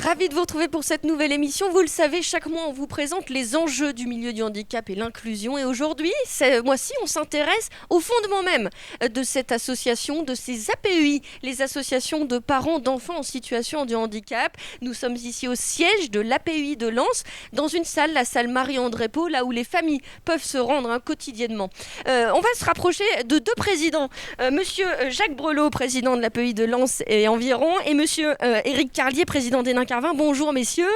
Ravi de vous retrouver pour cette nouvelle émission. Vous le savez, chaque mois, on vous présente les enjeux du milieu du handicap et l'inclusion. Et aujourd'hui, ce mois-ci, on s'intéresse au fondement même de cette association, de ces APEI, les associations de parents d'enfants en situation de handicap. Nous sommes ici au siège de l'APEI de Lens, dans une salle, la salle Marie-André Pau, là où les familles peuvent se rendre quotidiennement. On va se rapprocher de deux présidents. Monsieur Jacques Brelot, président de l'APEI de Lens et environ, et monsieur Éric Carlier, président des Nains-Carvin. Bonjour messieurs.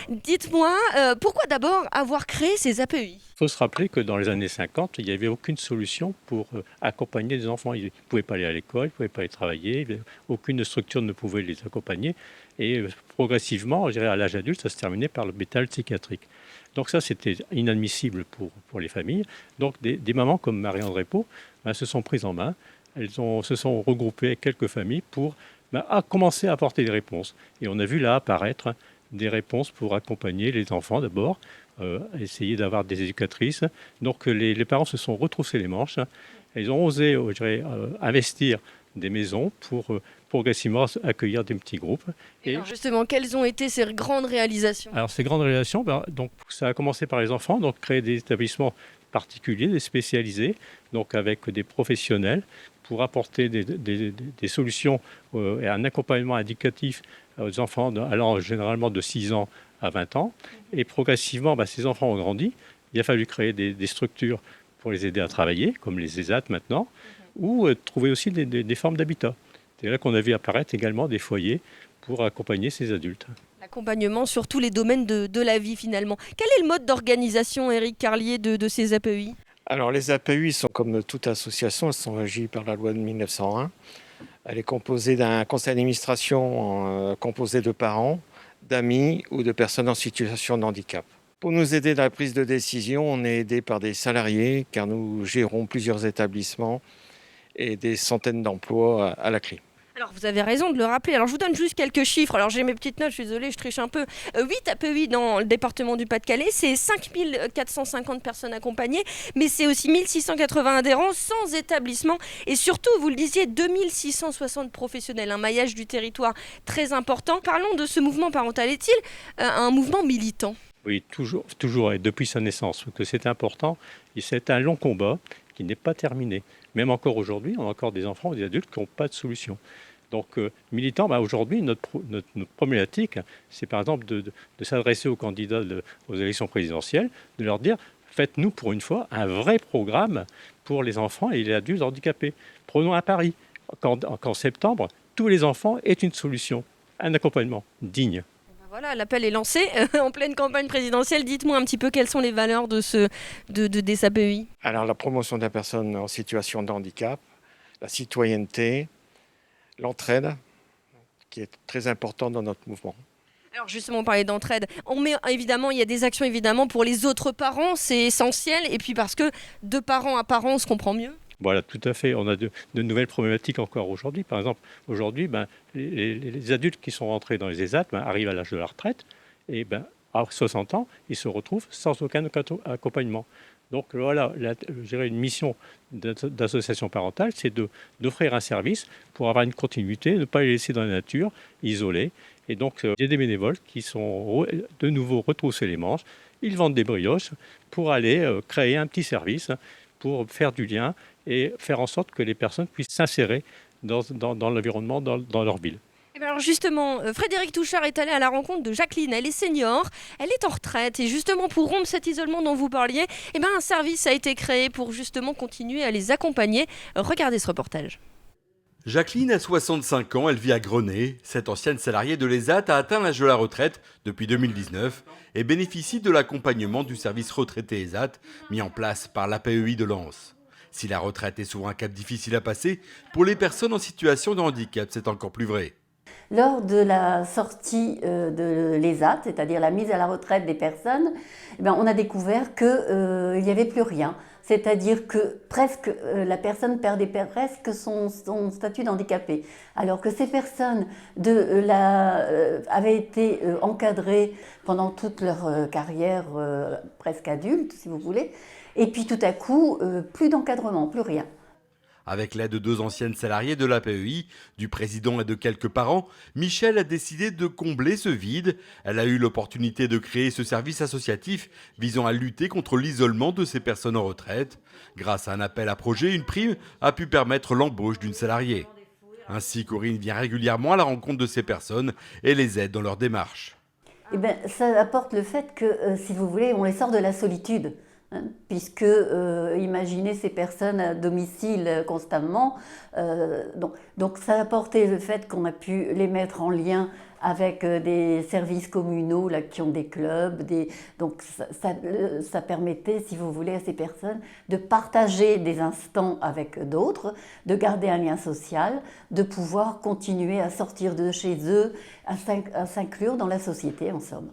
Dites-moi, pourquoi d'abord avoir créé ces APEI ? Il faut se rappeler que dans les années 50, il n'y avait aucune solution pour accompagner les enfants. Ils ne pouvaient pas aller à l'école, ils ne pouvaient pas aller travailler, aucune structure ne pouvait les accompagner. Et progressivement, je dirais à l'âge adulte, ça se terminait par l'hôpital psychiatrique. Donc ça, c'était inadmissible pour les familles. Donc des mamans comme Marie-André Pau se sont prises en main. Elles se sont regroupées avec quelques familles pour commencer à apporter des réponses. Et on a vu là apparaître des réponses pour accompagner les enfants d'abord, essayer d'avoir des éducatrices. Donc les parents se sont retroussés les manches. Ils ont osé investir des maisons pour progressivement accueillir des petits groupes. Et alors justement, quelles ont été ces grandes réalisations ? Alors ces grandes réalisations, donc, ça a commencé par les enfants, donc créer des établissements particuliers, des spécialisés, donc avec des professionnels pour apporter des solutions et un accompagnement éducatif aux enfants allant généralement de 6 ans à 20 ans. Et progressivement, ces enfants ont grandi. Il a fallu créer des structures pour les aider à travailler, comme les ESAT maintenant, ou trouver aussi des formes d'habitat. C'est là qu'on a vu apparaître également des foyers pour accompagner ces adultes. L'accompagnement sur tous les domaines de la vie finalement. Quel est le mode d'organisation, Éric Carlier, de ces APEI ? Alors les APEI sont comme toute association, elles sont régies par la loi de 1901. Elle est composée d'un conseil d'administration composé de parents, d'amis ou de personnes en situation de handicap. Pour nous aider dans la prise de décision, on est aidé par des salariés car nous gérons plusieurs établissements et des centaines d'emplois à la clé. Alors vous avez raison de le rappeler. Alors je vous donne juste quelques chiffres. Alors j'ai mes petites notes, je suis désolée, je triche un peu. 8 APEI dans le département du Pas-de-Calais, c'est 5450 personnes accompagnées, mais c'est aussi 1680 adhérents sans établissement. Et surtout, vous le disiez, 2660 professionnels, un maillage du territoire très important. Parlons de ce mouvement parental. Est-il un mouvement militant ? Oui, toujours, et depuis sa naissance, que c'est important. Et c'est un long combat qui n'est pas terminé. Même encore aujourd'hui, on a encore des enfants ou des adultes qui n'ont pas de solution. Donc, militants, aujourd'hui, notre problématique, c'est par exemple de s'adresser aux candidats aux élections présidentielles, de leur dire, faites-nous pour une fois un vrai programme pour les enfants et les adultes handicapés. Prenons un pari, qu'en septembre, tous les enfants aient une solution, un accompagnement digne. Voilà, l'appel est lancé en pleine campagne présidentielle. Dites-moi un petit peu quelles sont les valeurs des APEI. Alors la promotion de la personne en situation de handicap, la citoyenneté, l'entraide, qui est très important dans notre mouvement. Alors justement, on parlait d'entraide. Il y a des actions évidemment pour les autres parents, c'est essentiel. Et puis parce que de parent à parent, on se comprend mieux. Voilà, tout à fait. On a de nouvelles problématiques encore aujourd'hui. Par exemple, aujourd'hui, les adultes qui sont rentrés dans les ESAT arrivent à l'âge de la retraite et à 60 ans, ils se retrouvent sans aucun accompagnement. Donc voilà, je dirais une mission d'association parentale, c'est d'offrir un service pour avoir une continuité, ne pas les laisser dans la nature, isolés. Et donc, il y a des bénévoles qui sont de nouveau retroussés les manches. Ils vendent des brioches pour aller créer un petit service pour faire du lien et faire en sorte que les personnes puissent s'insérer dans l'environnement, dans leur ville. Et alors justement, Frédéric Touchard est allé à la rencontre de Jacqueline. Elle est senior, elle est en retraite. Et justement, pour rompre cet isolement dont vous parliez, un service a été créé pour justement continuer à les accompagner. Regardez ce reportage. Jacqueline a 65 ans, elle vit à Grenay. Cette ancienne salariée de l'ESAT a atteint l'âge de la retraite depuis 2019 et bénéficie de l'accompagnement du service retraité ESAT mis en place par l'APEI de Lens. Si la retraite est souvent un cap difficile à passer, pour les personnes en situation de handicap, c'est encore plus vrai. Lors de la sortie de l'ESAT, c'est-à-dire la mise à la retraite des personnes, on a découvert qu'il n'y avait plus rien. C'est-à-dire que presque la personne perdait presque son statut d'handicapé. Alors que ces personnes avaient été encadrées pendant toute leur carrière presque adulte, si vous voulez. Et puis tout à coup, plus d'encadrement, plus rien. Avec l'aide de 2 anciennes salariées de l'APEI, du président et de quelques parents, Michel a décidé de combler ce vide. Elle a eu l'opportunité de créer ce service associatif visant à lutter contre l'isolement de ces personnes en retraite. Grâce à un appel à projet, une prime a pu permettre l'embauche d'une salariée. Ainsi, Corinne vient régulièrement à la rencontre de ces personnes et les aide dans leur démarche. Eh bien, ça apporte le fait que, si vous voulez, on les sort de la solitude. Puisque imaginez ces personnes à domicile constamment. Donc ça a apporté le fait qu'on a pu les mettre en lien avec des services communaux là, qui ont des clubs. Donc ça permettait, si vous voulez, à ces personnes de partager des instants avec d'autres, de garder un lien social, de pouvoir continuer à sortir de chez eux, à s'inclure dans la société en somme.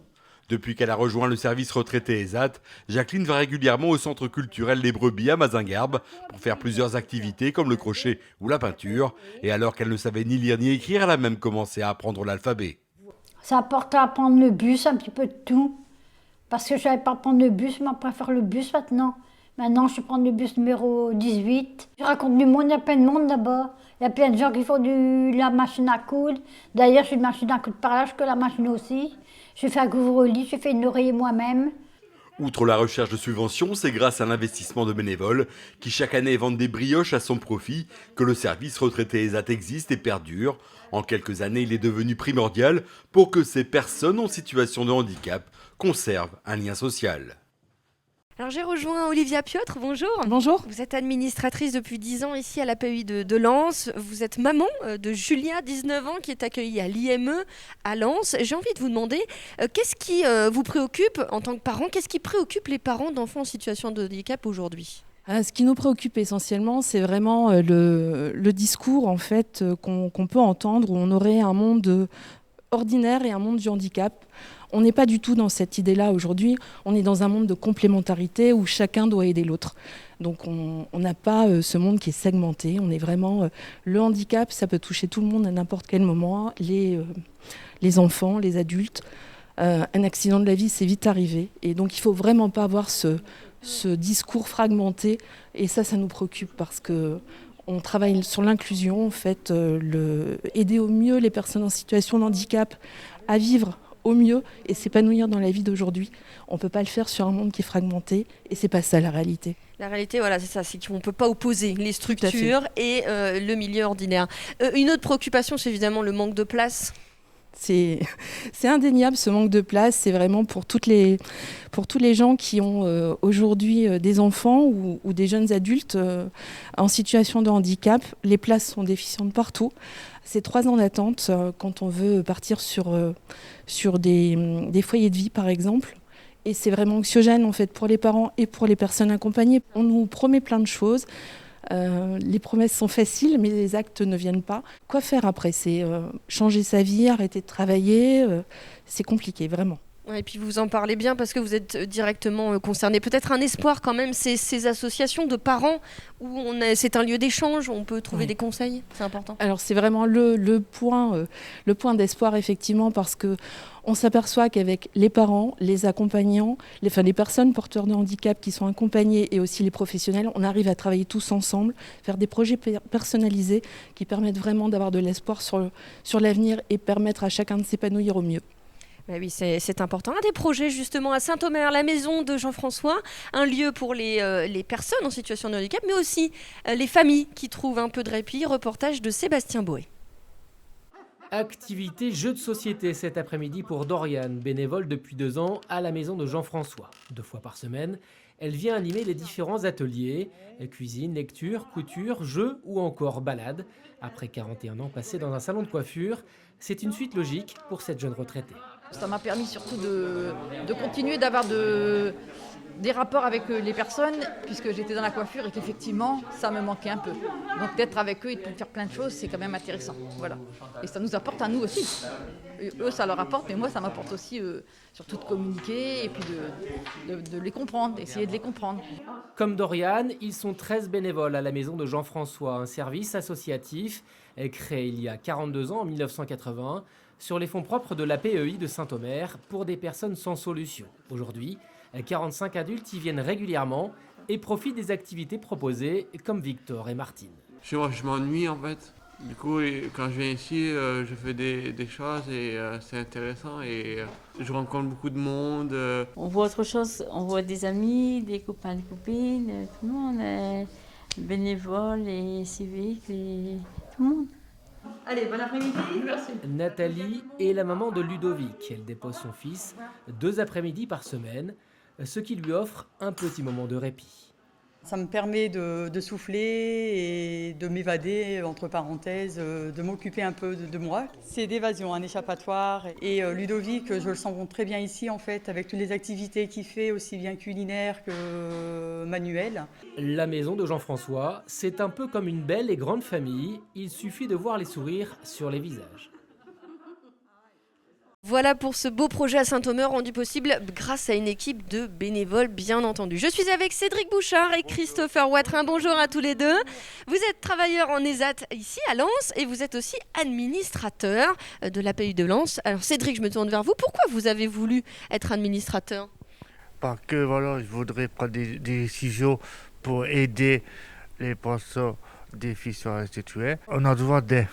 Depuis qu'elle a rejoint le service retraité ESAT, Jacqueline va régulièrement au centre culturel Les Brebis à Mazingarbe pour faire plusieurs activités comme le crochet ou la peinture. Et alors qu'elle ne savait ni lire ni écrire, elle a même commencé à apprendre l'alphabet. Ça apporte à prendre le bus, un petit peu de tout. Parce que je ne savais pas prendre le bus, mais je préfère le bus maintenant. Maintenant, je prends le bus numéro 18. Je raconte du monde, il y a plein de monde là-bas. Il y a plein de gens qui font la machine à coudre. D'ailleurs, je fais une machine à coudre par là, je fais la machine aussi. Je fais un couvre-lit, je fais une oreiller moi-même. Outre la recherche de subventions, c'est grâce à l'investissement de bénévoles qui chaque année vendent des brioches à son profit que le service retraité ESAT existe et perdure. En quelques années, il est devenu primordial pour que ces personnes en situation de handicap conservent un lien social. Alors j'ai rejoint Olivia Piotre, bonjour. Bonjour. Vous êtes administratrice depuis 10 ans ici à l'APEI de Lens. Vous êtes maman de Julia, 19 ans, qui est accueillie à l'IME à Lens. J'ai envie de vous demander, qu'est-ce qui vous préoccupe en tant que parent? Qu'est-ce qui préoccupe les parents d'enfants en situation de handicap aujourd'hui? Ce qui nous préoccupe essentiellement, c'est vraiment le discours en fait, qu'on peut entendre où on aurait un monde ordinaire et un monde du handicap. On n'est pas du tout dans cette idée-là aujourd'hui. On est dans un monde de complémentarité où chacun doit aider l'autre. Donc on n'a pas ce monde qui est segmenté. On est vraiment... le handicap, ça peut toucher tout le monde à n'importe quel moment. Les enfants, les adultes. Un accident de la vie, c'est vite arrivé. Et donc il ne faut vraiment pas avoir ce discours fragmenté. Et ça nous préoccupe parce que on travaille sur l'inclusion, en fait, aider au mieux les personnes en situation de handicap à vivre au mieux et s'épanouir dans la vie d'aujourd'hui. On ne peut pas le faire sur un monde qui est fragmenté et c'est pas ça la réalité. La réalité, voilà, c'est ça, c'est qu'on ne peut pas opposer les structures et le milieu ordinaire. Une autre préoccupation, c'est évidemment le manque de place. C'est indéniable ce manque de place, c'est vraiment pour tous les gens qui ont aujourd'hui des enfants ou des jeunes adultes en situation de handicap. Les places sont déficientes partout. C'est 3 ans d'attente quand on veut partir sur des foyers de vie par exemple. Et c'est vraiment anxiogène en fait pour les parents et pour les personnes accompagnées. On nous promet plein de choses. Les promesses sont faciles, mais les actes ne viennent pas. Quoi faire après? C'est changer sa vie, arrêter de travailler. C'est compliqué, vraiment. Ouais, et puis vous en parlez bien parce que vous êtes directement concerné. Peut-être un espoir quand même, ces associations de parents où c'est un lieu d'échange, où on peut trouver des conseils, c'est important. Alors c'est vraiment le point d'espoir effectivement parce que on s'aperçoit qu'avec les parents, les accompagnants, les personnes porteurs de handicap qui sont accompagnées et aussi les professionnels, on arrive à travailler tous ensemble, faire des projets personnalisés qui permettent vraiment d'avoir de l'espoir sur l'avenir et permettre à chacun de s'épanouir au mieux. Bah oui, c'est important. Un des projets justement à Saint-Omer, la maison de Jean-François, un lieu pour les personnes en situation de handicap, mais aussi les familles qui trouvent un peu de répit. Reportage de Sébastien Boé. Activité jeux de société cet après-midi pour Doriane, bénévole depuis 2 ans à la maison de Jean-François. 2 fois par semaine, elle vient animer les différents ateliers, cuisine, lecture, couture, jeux ou encore balade. Après 41 ans passés dans un salon de coiffure, c'est une suite logique pour cette jeune retraitée. Ça m'a permis surtout de continuer d'avoir des rapports avec les personnes, puisque j'étais dans la coiffure et qu'effectivement, ça me manquait un peu. Donc d'être avec eux et de faire plein de choses, c'est quand même intéressant. Voilà. Et ça nous apporte à nous aussi. Et eux, ça leur apporte, mais moi, ça m'apporte aussi surtout de communiquer et puis de les comprendre, d'essayer de les comprendre. Comme Doriane, ils sont 13 bénévoles à la maison de Jean-François, un service associatif créé il y a 42 ans, en 1980, sur les fonds propres de l'APEI de Saint-Omer pour des personnes sans solution. Aujourd'hui, 45 adultes y viennent régulièrement et profitent des activités proposées comme Victor et Martine. Chez moi, je m'ennuie en fait. Du coup, quand je viens ici, je fais des choses et c'est intéressant et je rencontre beaucoup de monde. On voit autre chose, on voit des amis, des copains, des copines, tout le monde, bénévoles, les civiques, tout le monde. Allez, bon après-midi. Merci. Nathalie est la maman de Ludovic. Elle dépose son fils 2 après-midi par semaine, ce qui lui offre un petit moment de répit. Ça me permet de souffler et de m'évader, entre parenthèses, de m'occuper un peu de moi. C'est d'évasion, un échappatoire. Et Ludovic, je le sens très bien ici, en fait, avec toutes les activités qu'il fait, aussi bien culinaires que manuelles. La maison de Jean-François, c'est un peu comme une belle et grande famille. Il suffit de voir les sourires sur les visages. Voilà pour ce beau projet à Saint-Omer rendu possible grâce à une équipe de bénévoles, bien entendu. Je suis avec Cédric Bouchard et Christopher Watrin. Bonjour à tous les deux. Vous êtes travailleurs en ESAT ici à Lens et vous êtes aussi administrateur de l'APU de Lens. Alors Cédric, je me tourne vers vous. Pourquoi vous avez voulu être administrateur ? Parce que voilà, je voudrais prendre des décisions pour aider les personnes déficientes intellectuelles. On a besoin d'aide.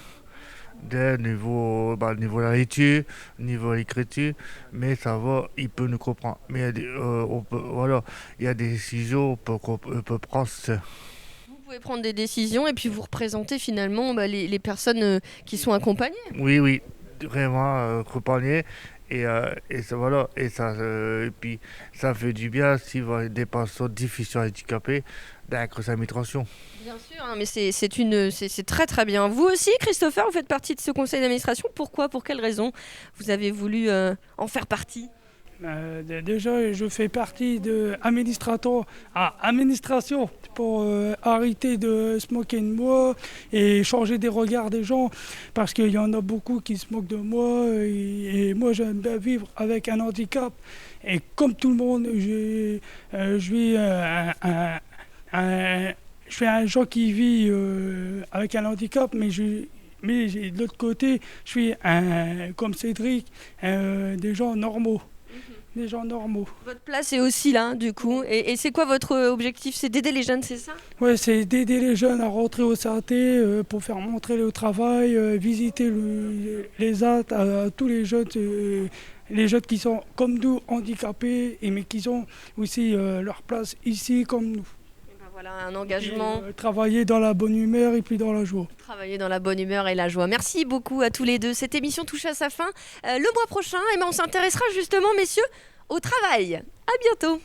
Niveau de la lecture, niveau de l'écriture, mais ça va, il peut nous comprendre. Mais il y a des décisions qu'on peut prendre seul. Vous pouvez prendre des décisions et puis vous représenter finalement les personnes qui sont accompagnées. Oui, vraiment accompagné. Et puis ça fait du bien si des personnes difficiles handicapées avec sa administration. Bien sûr, hein, mais c'est très très bien. Vous aussi, Christopher, vous faites partie de ce conseil d'administration. Pourquoi ? Pour quelles raisons vous avez voulu en faire partie ? Déjà, je fais partie de administration pour arrêter de se moquer de moi et changer des regards des gens parce qu'il y en a beaucoup qui se moquent de moi et moi j'aime bien vivre avec un handicap et comme tout le monde, je suis un gens qui vit avec un handicap mais de l'autre côté, je suis comme Cédric, des gens normaux. Des gens normaux. Votre place est aussi là, du coup. Et c'est quoi votre objectif ? C'est d'aider les jeunes, c'est ça ? Oui, c'est d'aider les jeunes à rentrer au CAT pour faire montrer le travail, visiter les AT à tous les jeunes qui sont comme nous handicapés, mais qui ont aussi leur place ici comme nous. Voilà, un engagement. Et, travailler dans la bonne humeur et puis dans la joie. Travailler dans la bonne humeur et la joie. Merci beaucoup à tous les deux. Cette émission touche à sa fin. Le mois prochain, on s'intéressera justement, messieurs, au travail. À bientôt.